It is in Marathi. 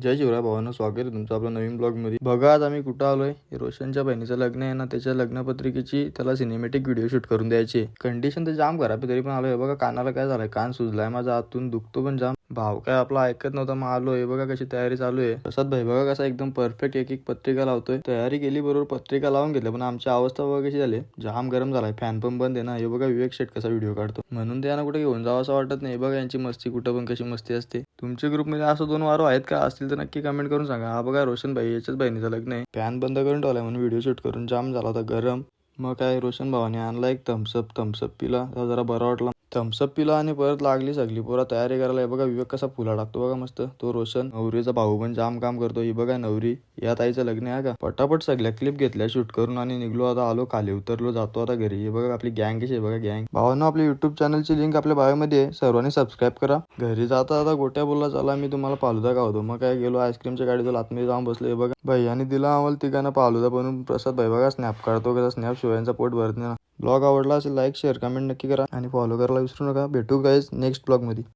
जय शिवराय भावांनो, स्वागत आहे तुमचं आपल्या नवीन ब्लॉग मध्ये. बघा आज आम्ही कुठं आलोय. रोशनच्या बहिणीचं लग्न आहे ना, त्याच्या लग्नपत्रिकेची त्याला सिनेमॅटिक व्हिडिओ शूट करून द्यायची. कंडिशन तर जाम खराब आहे, तरी पण आलोय. बघा कानाला काय झालंय, कान सुजलाय माझा, आतून दुखतो पण जाम. भाव काय आपला ऐकत नव्हता, मग आलोय. बघा कशी तयारी चालू आहे. प्रसाद भाई बघा कसा एकदम परफेक्ट एक एक पत्रिका लावतोय. तयारी केली बरोबर, पत्रिका लावून घेतल्या, पण आमची अवस्था बघा कशी झाली, जाम गरम झालाय. फॅन पण बंद आहे ना. हे बघा विवेक शेट कसा व्हिडिओ काढतो, म्हणून त्यांना कुठे घेऊन जावं असं वाटत नाही. बघा यांची मस्ती कुठं पण कशी मस्ती असते. तुमच्या ग्रुपमध्ये असं दोन वारो आहेत का? असतील तर नक्की कमेंट करून सांगा. हा बघा रोशन भाई, याच्याच बहिणीचं लग्न आहे. फॅन बंद करून ठेवलाय म्हणून व्हिडिओ शूट करून जाम झाला होता गरम. मग काय रोशन भावाने आणला एक थम्सअप पिला, जरा बरा वाटला. थम्सअप पिला आणि परत लागली सगळी पोरा तयारी करायला. बघा विवेक कसा फुला टाकतो बघा मस्त. तो रोशन नवरीचा भाऊ पण जाम काम करतो. ही बघा नवरी, या ताईचं लग्न आहे का. पटापट सगळ्या क्लिप घेतल्या शूट करून आणि निघलो. आता आलो खाली, उतरलो, जातो आता घरी. हे बघा आपली गँग कशी आहे बघा. गँग भावांनो, आपल्या युट्यूब चॅनलची लिंक आपल्या बायोमध्ये आहे, सर्वांनी सबस्क्राईब करा. घरी जाता आता गोट्या बोलला, चला मी तुम्हाला फालुदा खावतो. मग काय गेलो आईस्क्रीमच्या गाडीत आतमध्ये जाऊन बसलो. बघा भैयाने दिला आम्हाला तिघांना फालुदा बनवून. प्रसाद भाई बघा स्नॅप काढतो, कसा स्नॅप शिवायचा पोट भरत नाही. ब्लॉग आवडला असेल लाईक शेअर कमेंट नक्की करा आणि फॉलो करायला विसरू नका. भेटू गाईज नेक्स्ट ब्लॉग मध्ये.